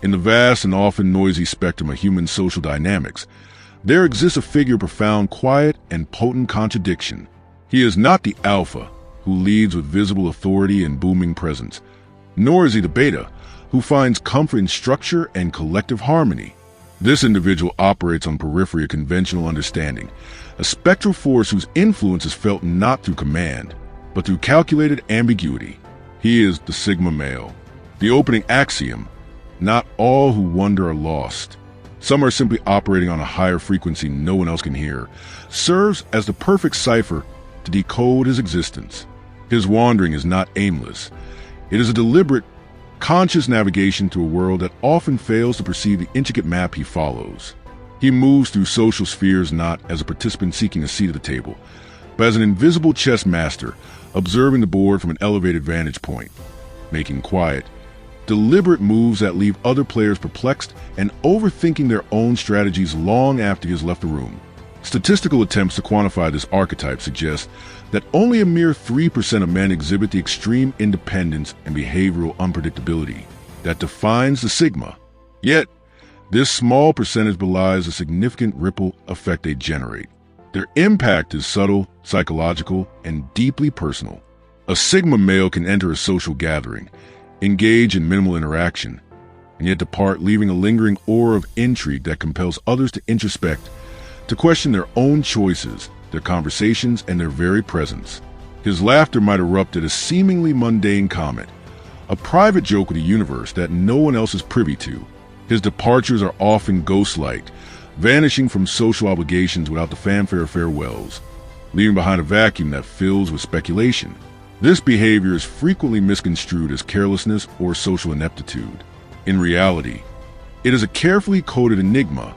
In the vast and often noisy spectrum of human social dynamics, there exists a figure of profound quiet and potent contradiction. He is not the alpha, who leads with visible authority and booming presence, nor is he the beta, who finds comfort in structure and collective harmony. This individual operates on periphery of conventional understanding, a spectral force whose influence is felt not through command, but through calculated ambiguity. He is the Sigma male. The opening axiom, not all who wander are lost. Some are simply operating on a higher frequency no one else can hear, serves as the perfect cipher to decode his existence. His wandering is not aimless. It is a deliberate, conscious navigation through a world that often fails to perceive the intricate map he follows. He moves through social spheres not as a participant seeking a seat at the table, but as an invisible chess master, observing the board from an elevated vantage point, making quiet, deliberate moves that leave other players perplexed and overthinking their own strategies long after he has left the room. Statistical attempts to quantify this archetype suggest that only a mere 3% of men exhibit the extreme independence and behavioral unpredictability that defines the Sigma. Yet, this small percentage belies the significant ripple effect they generate. Their impact is subtle, psychological, and deeply personal. A Sigma male can enter a social gathering, engage in minimal interaction, and yet depart leaving a lingering aura of intrigue that compels others to introspect, to question their own choices, their conversations, and their very presence. His laughter might erupt at a seemingly mundane comment, a private joke of the universe that no one else is privy to. His departures are often ghost-like, vanishing from social obligations without the fanfare of farewells, leaving behind a vacuum that fills with speculation. This behavior is frequently misconstrued as carelessness or social ineptitude. In reality, it is a carefully coded enigma,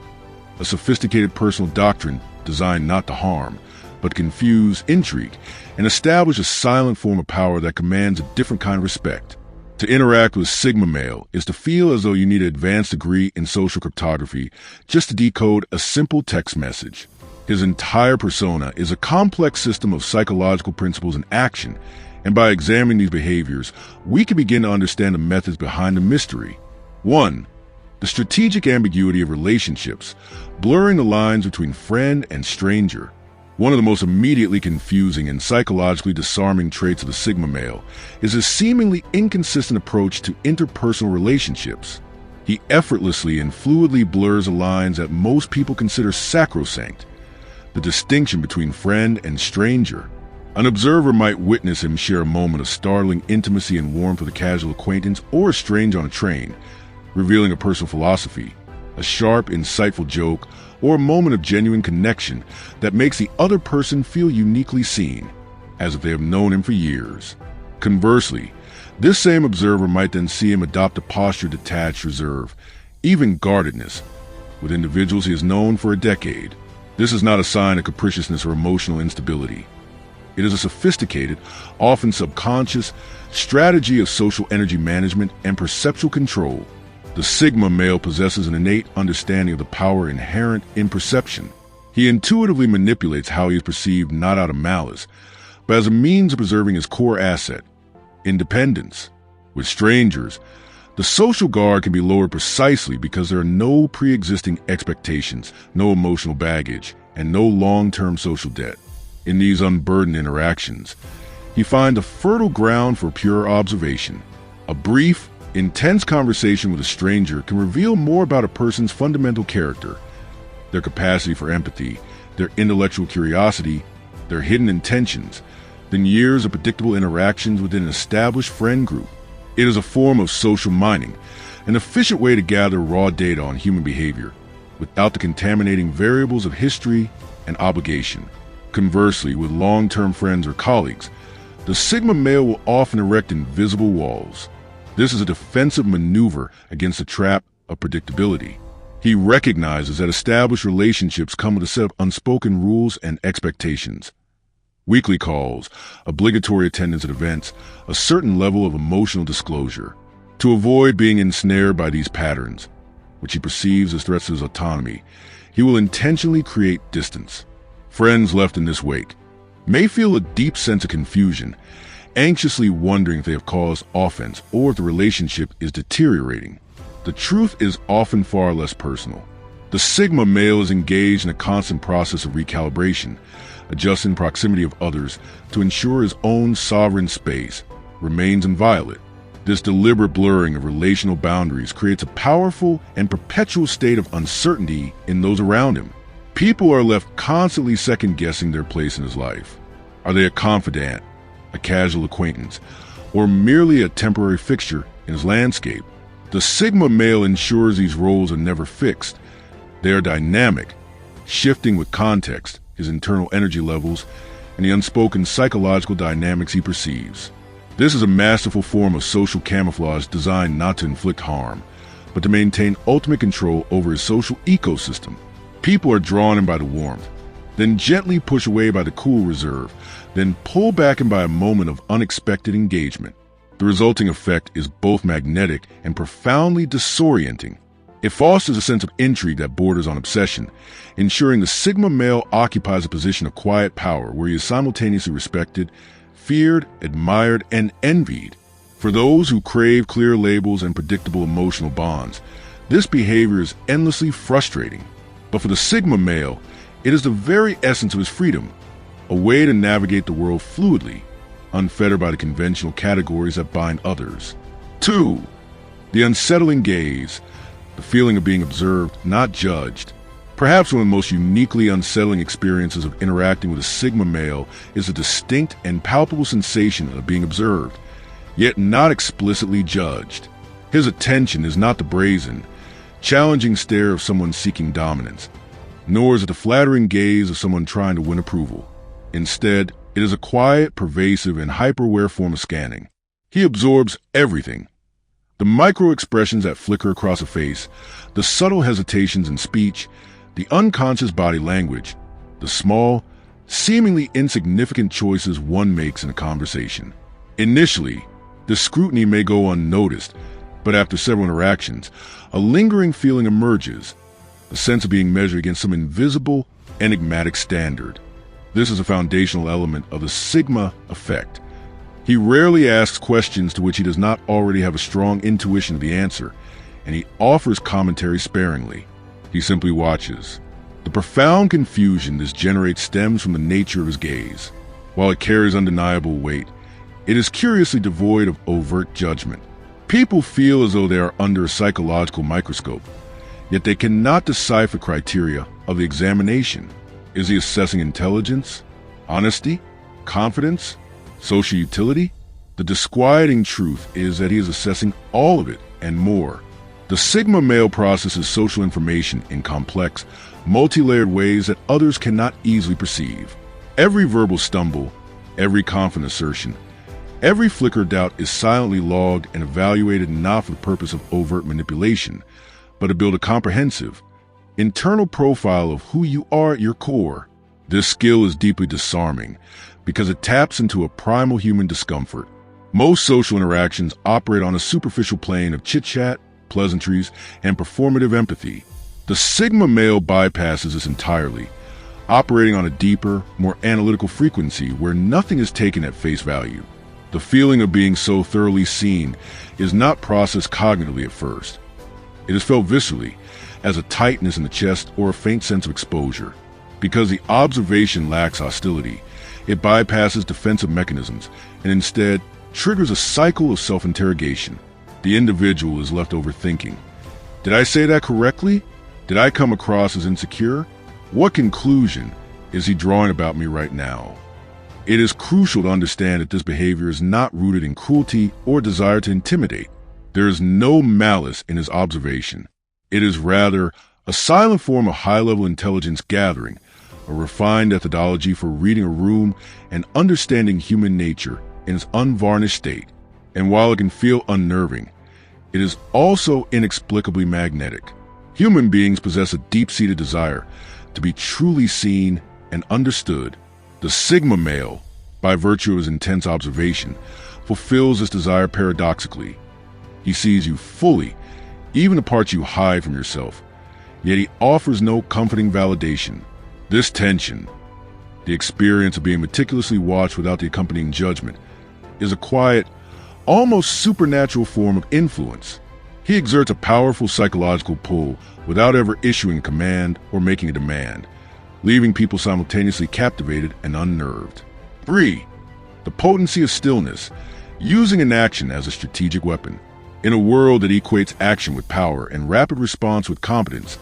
a sophisticated personal doctrine designed not to harm, but confuse, intrigue, and establish a silent form of power that commands a different kind of respect. To interact with Sigma male is to feel as though you need an advanced degree in social cryptography just to decode a simple text message. His entire persona is a complex system of psychological principles in action, and by examining these behaviors, we can begin to understand the methods behind the mystery. 1. The strategic ambiguity of relationships, blurring the lines between friend and stranger. One of the most immediately confusing and psychologically disarming traits of the Sigma male is his seemingly inconsistent approach to interpersonal relationships. He effortlessly and fluidly blurs the lines that most people consider sacrosanct, the distinction between friend and stranger. An observer might witness him share a moment of startling intimacy and warmth with a casual acquaintance or a stranger on a train, revealing a personal philosophy, a sharp, insightful joke, or a moment of genuine connection that makes the other person feel uniquely seen, as if they have known him for years. Conversely, this same observer might then see him adopt a posture of detached reserve, even guardedness, with individuals he has known for a decade. This is not a sign of capriciousness or emotional instability. It is a sophisticated, often subconscious, strategy of social energy management and perceptual control. The Sigma male possesses an innate understanding of the power inherent in perception. He intuitively manipulates how he is perceived not out of malice, but as a means of preserving his core asset, independence. With strangers, the social guard can be lowered precisely because there are no pre-existing expectations, no emotional baggage, and no long-term social debt. In these unburdened interactions, he finds a fertile ground for pure observation. A brief, intense conversation with a stranger can reveal more about a person's fundamental character, their capacity for empathy, their intellectual curiosity, their hidden intentions, than years of predictable interactions within an established friend group. It is a form of social mining, an efficient way to gather raw data on human behavior without the contaminating variables of history and obligation. Conversely, with long-term friends or colleagues, the Sigma male will often erect invisible walls. This is a defensive maneuver against the trap of predictability. He recognizes that established relationships come with a set of unspoken rules and expectations. Weekly calls, obligatory attendance at events, a certain level of emotional disclosure. To avoid being ensnared by these patterns, which he perceives as threats to his autonomy, he will intentionally create distance. Friends left in this wake may feel a deep sense of confusion, anxiously wondering if they have caused offense or if the relationship is deteriorating. the truth is often far less personal. The Sigma male is engaged in a constant process of recalibration, adjusting proximity of others to ensure his own sovereign space remains inviolate. This deliberate blurring of relational boundaries creates a powerful and perpetual state of uncertainty in those around him. People are left constantly second-guessing their place in his life. Are they a confidant, a casual acquaintance, or merely a temporary fixture in his landscape? The Sigma male ensures these roles are never fixed. They are dynamic, shifting with context, his internal energy levels, and the unspoken psychological dynamics he perceives. This is a masterful form of social camouflage designed not to inflict harm, but to maintain ultimate control over his social ecosystem. People are drawn in by the warmth, then gently push away by the cool reserve, then pull back in by a moment of unexpected engagement. The resulting effect is both magnetic and profoundly disorienting. It fosters a sense of intrigue that borders on obsession, ensuring the Sigma male occupies a position of quiet power where he is simultaneously respected, feared, admired, and envied. For those who crave clear labels and predictable emotional bonds, this behavior is endlessly frustrating. But for the Sigma male, it is the very essence of his freedom, a way to navigate the world fluidly, unfettered by the conventional categories that bind others. 2. The unsettling gaze, the feeling of being observed, not judged. Perhaps one of the most uniquely unsettling experiences of interacting with a Sigma male is the distinct and palpable sensation of being observed, yet not explicitly judged. His attention is not the brazen, challenging stare of someone seeking dominance, nor is it the flattering gaze of someone trying to win approval. Instead, it is a quiet, pervasive, and hyper-aware form of scanning. He absorbs everything. The micro-expressions that flicker across a face, the subtle hesitations in speech, the unconscious body language, the small, seemingly insignificant choices one makes in a conversation. Initially, the scrutiny may go unnoticed, but after several interactions, a lingering feeling emerges, a sense of being measured against some invisible, enigmatic standard. This is a foundational element of the Sigma effect. He rarely asks questions to which he does not already have a strong intuition of the answer, and he offers commentary sparingly. He simply watches. The profound confusion this generates stems from the nature of his gaze. While it carries undeniable weight, it is curiously devoid of overt judgment. People feel as though they are under a psychological microscope, yet they cannot decipher criteria of the examination. Is he assessing intelligence, honesty, confidence, social utility? The disquieting truth is that he is assessing all of it and more. The Sigma male processes social information in complex, multi-layered ways that others cannot easily perceive. Every verbal stumble, every confident assertion, every flicker of doubt is silently logged and evaluated not for the purpose of overt manipulation, but to build a comprehensive, internal profile of who you are at your core. This skill is deeply disarming because it taps into a primal human discomfort. Most social interactions operate on a superficial plane of chit-chat, pleasantries, and performative empathy. The Sigma male bypasses this entirely, operating on a deeper, more analytical frequency where nothing is taken at face value. The feeling of being so thoroughly seen is not processed cognitively at first. It is felt viscerally, as a tightness in the chest or a faint sense of exposure. Because the observation lacks hostility, it bypasses defensive mechanisms and instead triggers a cycle of self-interrogation. The individual is left overthinking. Did I say that correctly? Did I come across as insecure? What conclusion is he drawing about me right now? It is crucial to understand that this behavior is not rooted in cruelty or desire to intimidate. There is no malice in his observation. It is rather a silent form of high-level intelligence gathering, a refined methodology for reading a room and understanding human nature in its unvarnished state. And while it can feel unnerving, it is also inexplicably magnetic. Human beings possess a deep-seated desire to be truly seen and understood. The Sigma male, by virtue of his intense observation, fulfills this desire paradoxically. He sees you fully, even the parts you hide from yourself, yet he offers no comforting validation. This tension, the experience of being meticulously watched without the accompanying judgment, is a quiet, almost supernatural form of influence. He exerts a powerful psychological pull without ever issuing a command or making a demand, leaving people simultaneously captivated and unnerved. 3. The potency of stillness, using inaction as a strategic weapon. In a world that equates action with power and rapid response with competence,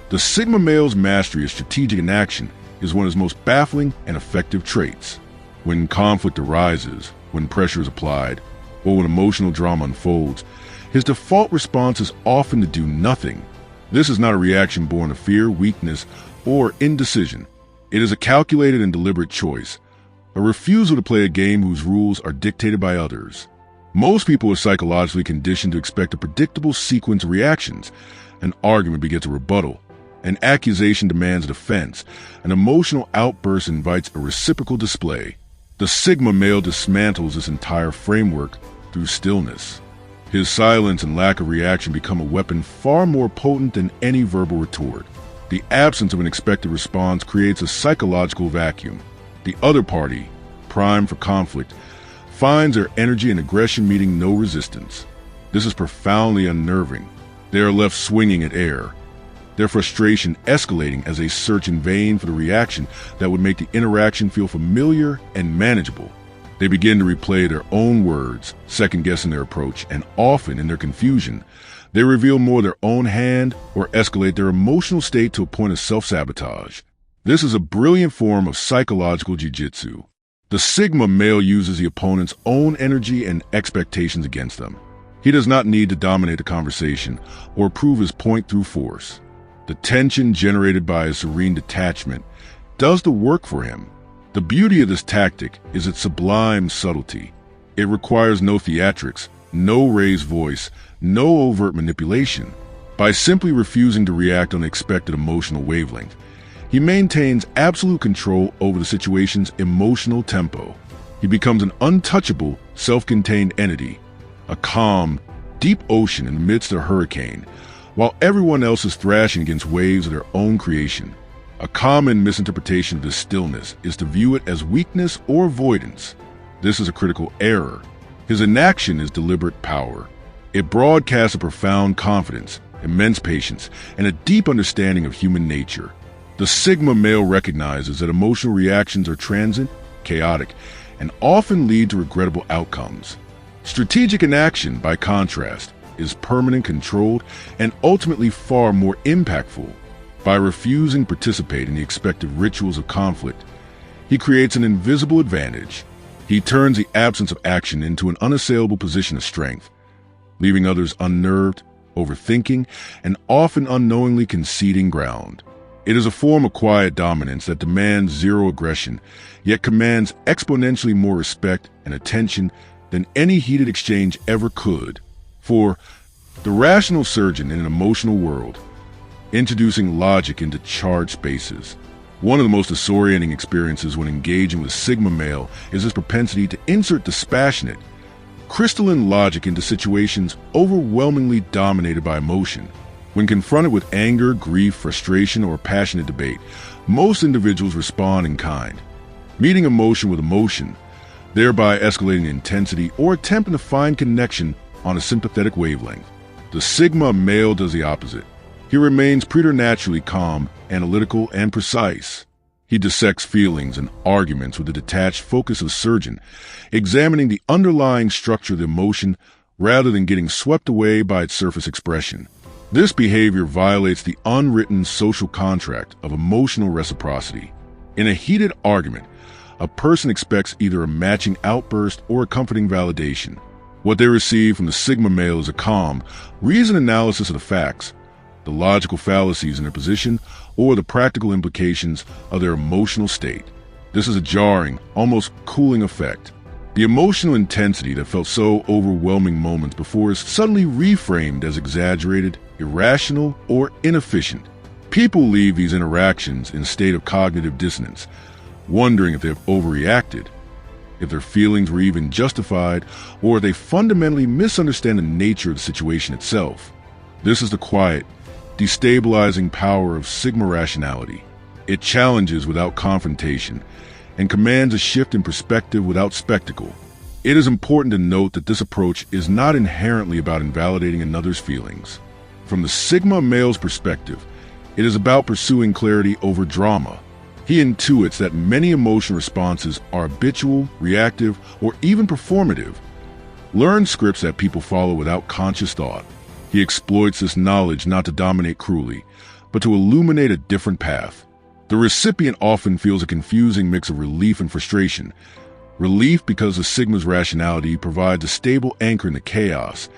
the Sigma male's mastery of strategic inaction is one of his most baffling and effective traits. When conflict arises, when pressure is applied, or when emotional drama unfolds, his default response is often to do nothing. This is not a reaction born of fear, weakness, or indecision. It is a calculated and deliberate choice, a refusal to play a game whose rules are dictated by others. Most people are psychologically conditioned to expect a predictable sequence of reactions. An argument begets a rebuttal. An accusation demands a defense. An emotional outburst invites a reciprocal display. The Sigma male dismantles this entire framework through stillness. His silence and lack of reaction become a weapon far more potent than any verbal retort. The absence of an expected response creates a psychological vacuum. The other party, primed for conflict, finds their energy and aggression meeting no resistance. This is profoundly unnerving. They are left swinging at air, their frustration escalating as they search in vain for the reaction that would make the interaction feel familiar and manageable. They begin to replay their own words, second-guessing their approach, and often, in their confusion, they reveal more their own hand or escalate their emotional state to a point of self-sabotage. This is a brilliant form of psychological jiu-jitsu. The Sigma male uses the opponent's own energy and expectations against them. He does not need to dominate the conversation or prove his point through force. The tension generated by his serene detachment does the work for him. The beauty of this tactic is its sublime subtlety. It requires no theatrics, no raised voice, no overt manipulation. By simply refusing to react on the expected emotional wavelength, he maintains absolute control over the situation's emotional tempo. He becomes an untouchable, self-contained entity, a calm, deep ocean in the midst of a hurricane, while everyone else is thrashing against waves of their own creation. A common misinterpretation of this stillness is to view it as weakness or avoidance. This is a critical error. His inaction is deliberate power. It broadcasts a profound confidence, immense patience, and a deep understanding of human nature. The Sigma male recognizes that emotional reactions are transient, chaotic, and often lead to regrettable outcomes. Strategic inaction, by contrast, is permanent, controlled, and ultimately far more impactful. By refusing to participate in the expected rituals of conflict, he creates an invisible advantage. He turns the absence of action into an unassailable position of strength, leaving others unnerved, overthinking, and often unknowingly conceding ground. It is a form of quiet dominance that demands zero aggression, yet commands exponentially more respect and attention than any heated exchange ever could. For the rational surgeon in an emotional world, introducing logic into charged spaces. One of the most disorienting experiences when engaging with Sigma male is his propensity to insert dispassionate, crystalline logic into situations overwhelmingly dominated by emotion. When confronted with anger, grief, frustration, or passionate debate, most individuals respond in kind, meeting emotion with emotion, thereby escalating intensity or attempting to find connection on a sympathetic wavelength. The Sigma male does the opposite. He remains preternaturally calm, analytical, and precise. He dissects feelings and arguments with a detached focus of surgeon, examining the underlying structure of the emotion rather than getting swept away by its surface expression. This behavior violates the unwritten social contract of emotional reciprocity. In a heated argument, a person expects either a matching outburst or a comforting validation. What they receive from the Sigma male is a calm, reasoned analysis of the facts, the logical fallacies in their position, or the practical implications of their emotional state. This is a jarring, almost cooling effect. The emotional intensity that felt so overwhelming moments before is suddenly reframed as exaggerated, irrational, or inefficient. People leave these interactions in a state of cognitive dissonance, wondering if they have overreacted, if their feelings were even justified, or they fundamentally misunderstand the nature of the situation itself. This is the quiet, destabilizing power of Sigma rationality. It challenges without confrontation and commands a shift in perspective without spectacle. It is important to note that this approach is not inherently about invalidating another's feelings. From the Sigma male's perspective, it is about pursuing clarity over drama. He intuits that many emotional responses are habitual, reactive, or even performative, learned scripts that people follow without conscious thought. He exploits this knowledge not to dominate cruelly, but to illuminate a different path. The recipient often feels a confusing mix of relief and frustration. Relief because the Sigma's rationality provides a stable anchor in the chaos,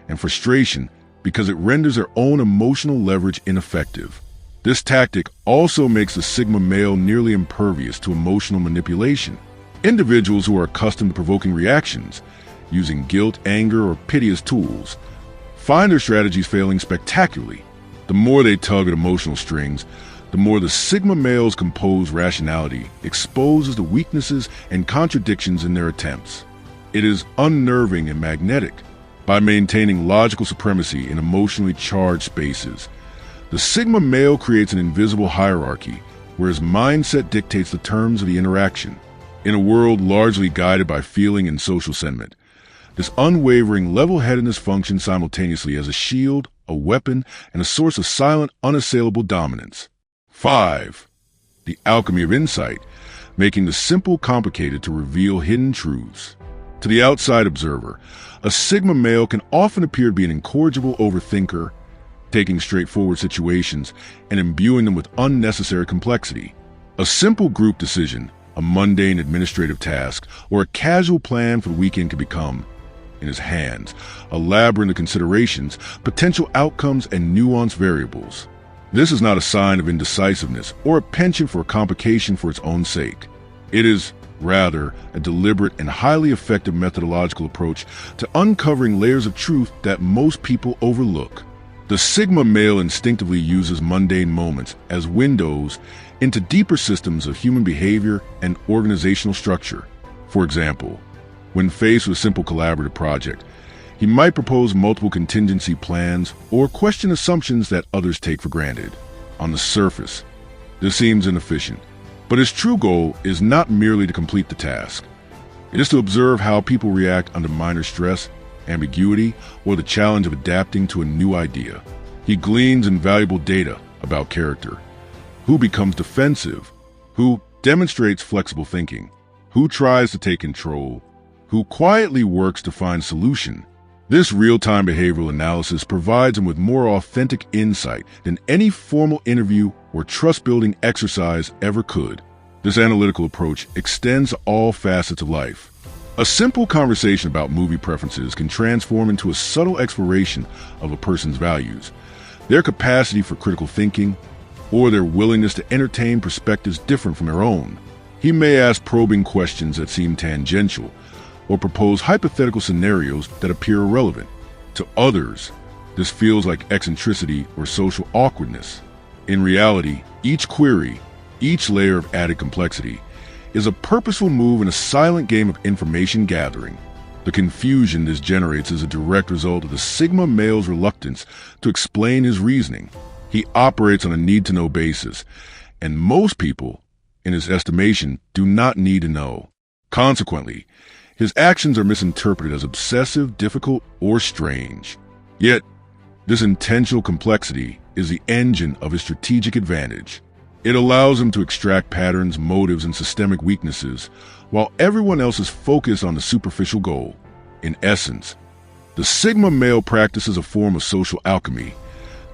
and frustration because it renders their own emotional leverage ineffective. This tactic also makes the Sigma male nearly impervious to emotional manipulation. Individuals who are accustomed to provoking reactions, using guilt, anger, or pity as tools, find their strategies failing spectacularly. The more they tug at emotional strings, the more the Sigma male's composed rationality exposes the weaknesses and contradictions in their attempts. It is unnerving and magnetic. By maintaining logical supremacy in emotionally charged spaces, the Sigma male creates an invisible hierarchy where his mindset dictates the terms of the interaction. In a world largely guided by feeling and social sentiment, this unwavering level-headedness functions simultaneously as a shield, a weapon, and a source of silent, unassailable dominance. 5. The alchemy of insight, making the simple complicated to reveal hidden truths. To the outside observer, a Sigma male can often appear to be an incorrigible overthinker, taking straightforward situations and imbuing them with unnecessary complexity. A simple group decision, a mundane administrative task, or a casual plan for the weekend can become, in his hands, a labyrinth of considerations, potential outcomes, and nuanced variables. This is not a sign of indecisiveness or a penchant for a complication for its own sake. It is, rather, a deliberate and highly effective methodological approach to uncovering layers of truth that most people overlook. The Sigma male instinctively uses mundane moments as windows into deeper systems of human behavior and organizational structure. For example, when faced with a simple collaborative project, he might propose multiple contingency plans or question assumptions that others take for granted. On the surface, this seems inefficient, but his true goal is not merely to complete the task. It is to observe how people react under minor stress, ambiguity, or the challenge of adapting to a new idea. He gleans invaluable data about character: who becomes defensive, who demonstrates flexible thinking, who tries to take control, who quietly works to find solution. This real-time behavioral analysis provides him with more authentic insight than any formal interview or trust-building exercise ever could. This analytical approach extends to all facets of life. A simple conversation about movie preferences can transform into a subtle exploration of a person's values, their capacity for critical thinking, or their willingness to entertain perspectives different from their own. He may ask probing questions that seem tangential, or propose hypothetical scenarios that appear irrelevant. To others, this feels like eccentricity or social awkwardness. In reality, each query, each layer of added complexity, is a purposeful move in a silent game of information gathering. The confusion this generates is a direct result of the Sigma male's reluctance to explain his reasoning. He operates on a need-to-know basis, and most people, in his estimation, do not need to know. Consequently, his actions are misinterpreted as obsessive, difficult, or strange. Yet, this intentional complexity is the engine of his strategic advantage. It allows him to extract patterns, motives, and systemic weaknesses, while everyone else is focused on the superficial goal. In essence, the Sigma male practices a form of social alchemy,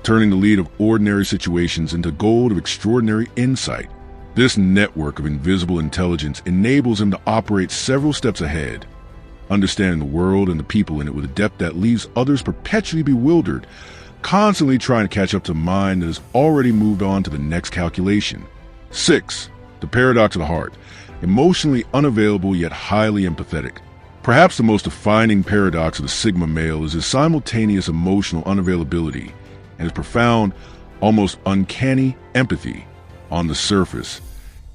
turning the lead of ordinary situations into gold of extraordinary insight. This network of invisible intelligence enables him to operate several steps ahead, understanding the world and the people in it with a depth that leaves others perpetually bewildered, constantly trying to catch up to a mind that has already moved on to the next calculation. 6. The paradox of the heart, emotionally unavailable yet highly empathetic. Perhaps the most defining paradox of the Sigma male is his simultaneous emotional unavailability and his profound, almost uncanny empathy. On the surface,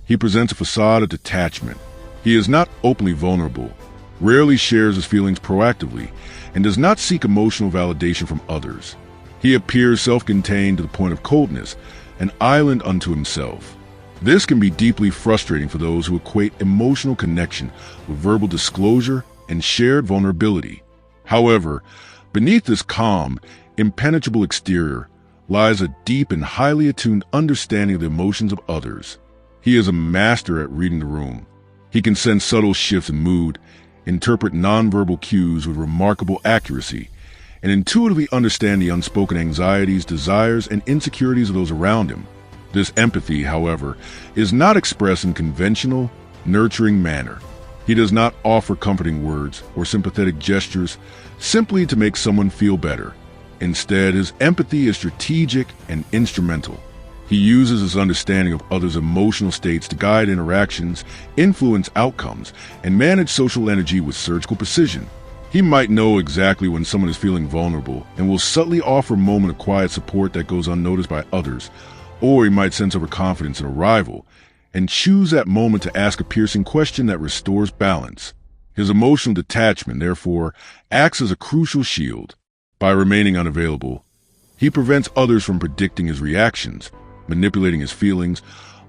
he presents a facade of detachment. He is not openly vulnerable, rarely shares his feelings proactively, and does not seek emotional validation from others. He appears self-contained to the point of coldness, an island unto himself. This can be deeply frustrating for those who equate emotional connection with verbal disclosure and shared vulnerability. However, beneath this calm, impenetrable exterior lies a deep and highly attuned understanding of the emotions of others. He is a master at reading the room. He can sense subtle shifts in mood, interpret nonverbal cues with remarkable accuracy, and intuitively understand the unspoken anxieties, desires, and insecurities of those around him. This empathy, however, is not expressed in conventional, nurturing manner. He does not offer comforting words or sympathetic gestures simply to make someone feel better. Instead, his empathy is strategic and instrumental. He uses his understanding of others' emotional states to guide interactions, influence outcomes, and manage social energy with surgical precision. He might know exactly when someone is feeling vulnerable and will subtly offer a moment of quiet support that goes unnoticed by others, or he might sense overconfidence in a rival and choose that moment to ask a piercing question that restores balance. His emotional detachment, therefore, acts as a crucial shield. By remaining unavailable, he prevents others from predicting his reactions, manipulating his feelings,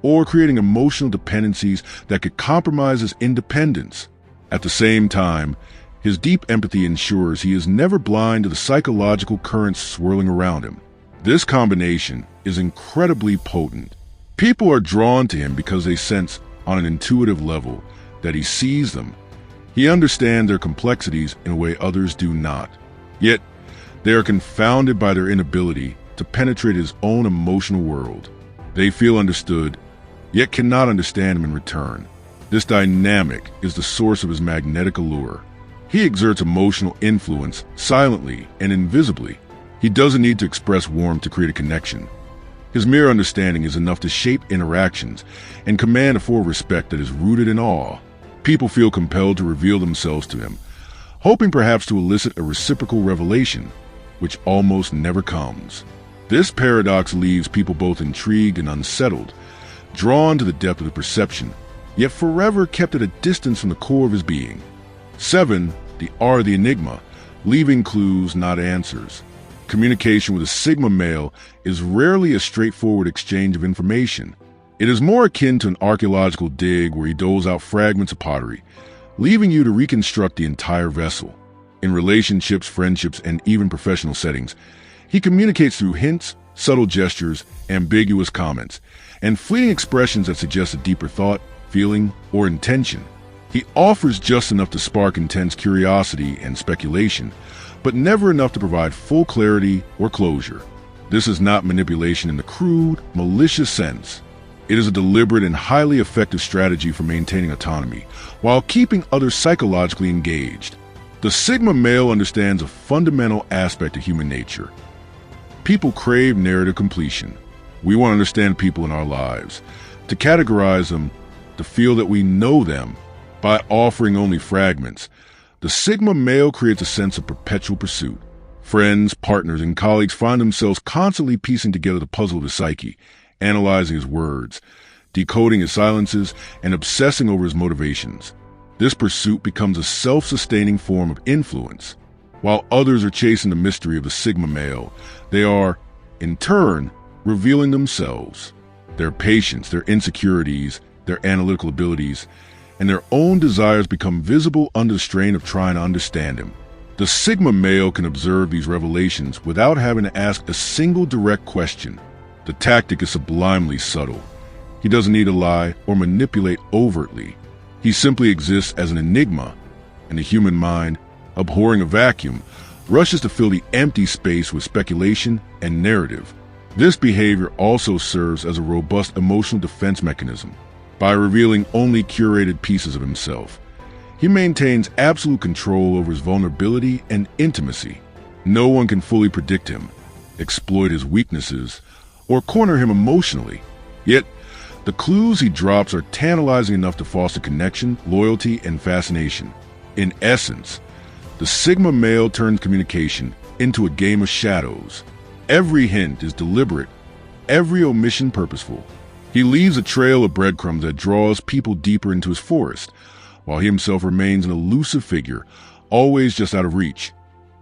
or creating emotional dependencies that could compromise his independence. At the same time, his deep empathy ensures he is never blind to the psychological currents swirling around him. This combination is incredibly potent. People are drawn to him because they sense, on an intuitive level, that he sees them. He understands their complexities in a way others do not. Yet, they are confounded by their inability to penetrate his own emotional world. They feel understood, yet cannot understand him in return. This dynamic is the source of his magnetic allure. He exerts emotional influence silently and invisibly. He doesn't need to express warmth to create a connection. His mere understanding is enough to shape interactions and command a form of respect that is rooted in awe. People feel compelled to reveal themselves to him, hoping perhaps to elicit a reciprocal revelation, which almost never comes. This paradox leaves people both intrigued and unsettled, drawn to the depth of the perception, yet forever kept at a distance from the core of his being. 7. The R of the enigma, leaving clues, not answers. Communication with a Sigma male is rarely a straightforward exchange of information. It is more akin to an archaeological dig where he doles out fragments of pottery, leaving you to reconstruct the entire vessel. In relationships, friendships, and even professional settings, he communicates through hints, subtle gestures, ambiguous comments, and fleeting expressions that suggest a deeper thought, feeling, or intention. He offers just enough to spark intense curiosity and speculation, but never enough to provide full clarity or closure. This is not manipulation in the crude, malicious sense. It is a deliberate and highly effective strategy for maintaining autonomy, while keeping others psychologically engaged. The Sigma male understands a fundamental aspect of human nature. People crave narrative completion. We want to understand people in our lives, to categorize them, to feel that we know them. By offering only fragments, the Sigma male creates a sense of perpetual pursuit. Friends, partners, and colleagues find themselves constantly piecing together the puzzle of his psyche, analyzing his words, decoding his silences, and obsessing over his motivations. This pursuit becomes a self-sustaining form of influence. While others are chasing the mystery of the Sigma male, they are, in turn, revealing themselves. Their patience, their insecurities, their analytical abilities, and their own desires become visible under the strain of trying to understand him. The Sigma male can observe these revelations without having to ask a single direct question. The tactic is sublimely subtle. He doesn't need to lie or manipulate overtly. He simply exists as an enigma, and the human mind, abhorring a vacuum, rushes to fill the empty space with speculation and narrative. This behavior also serves as a robust emotional defense mechanism. By revealing only curated pieces of himself, he maintains absolute control over his vulnerability and intimacy. No one can fully predict him, exploit his weaknesses, or corner him emotionally. Yet, the clues he drops are tantalizing enough to foster connection, loyalty, and fascination. In essence, the Sigma male turns communication into a game of shadows. Every hint is deliberate, every omission purposeful. He leaves a trail of breadcrumbs that draws people deeper into his forest, while he himself remains an elusive figure, always just out of reach,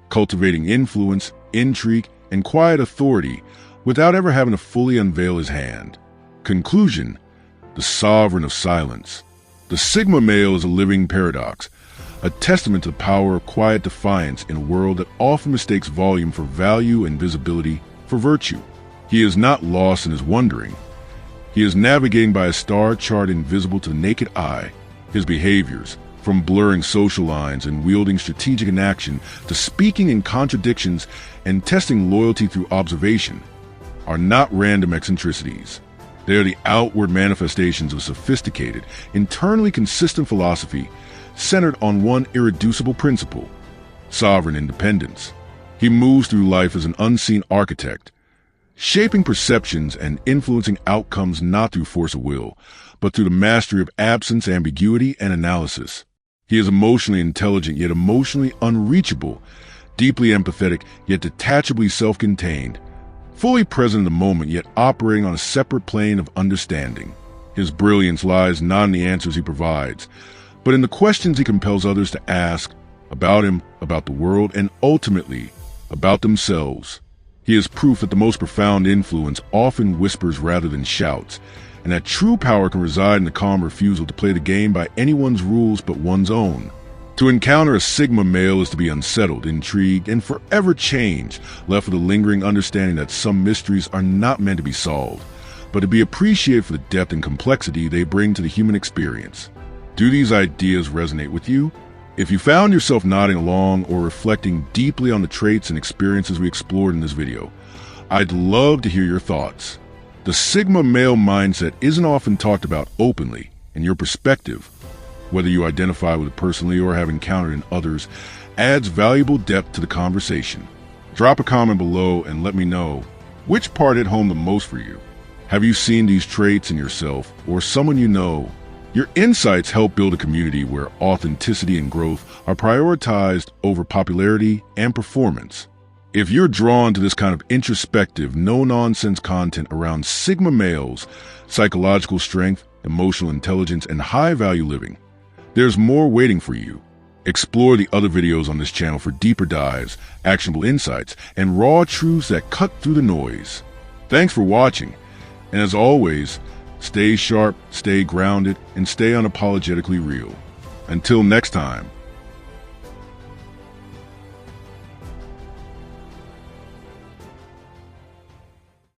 cultivating influence, intrigue, and quiet authority without ever having to fully unveil his hand. Conclusion: the sovereign of silence. The Sigma male is a living paradox, a testament to the power of quiet defiance in a world that often mistakes volume for value and visibility for virtue. He is not lost in his wondering. He is navigating by a star chart invisible to the naked eye. His behaviors, from blurring social lines and wielding strategic inaction to speaking in contradictions and testing loyalty through observation, are not random eccentricities. They are the outward manifestations of sophisticated, internally consistent philosophy centered on one irreducible principle: sovereign independence. He moves through life as an unseen architect, shaping perceptions and influencing outcomes not through force of will, but through the mastery of absence, ambiguity, and analysis. He is emotionally intelligent yet emotionally unreachable, deeply empathetic yet detachably self-contained, fully present in the moment yet operating on a separate plane of understanding. His brilliance lies not in the answers he provides, but in the questions he compels others to ask about him, about the world, and ultimately about themselves. He is proof that the most profound influence often whispers rather than shouts, and that true power can reside in the calm refusal to play the game by anyone's rules but one's own. To encounter a Sigma male is to be unsettled, intrigued, and forever changed, left with a lingering understanding that some mysteries are not meant to be solved, but to be appreciated for the depth and complexity they bring to the human experience. Do these ideas resonate with you? If you found yourself nodding along or reflecting deeply on the traits and experiences we explored in this video, I'd love to hear your thoughts. The Sigma male mindset isn't often talked about openly, and your perspective, whether you identify with it personally or have encountered in others, adds valuable depth to the conversation. Drop a comment below and let me know which part hit home the most for you. Have you seen these traits in yourself or someone you know? Your insights help build a community where authenticity and growth are prioritized over popularity and performance. If you're drawn to this kind of introspective, no-nonsense content around Sigma males, psychological strength, emotional intelligence, and high-value living, there's more waiting for you. Explore the other videos on this channel for deeper dives, actionable insights, and raw truths that cut through the noise. Thanks for watching, and as always, stay sharp, stay grounded, and stay unapologetically real. Until next time.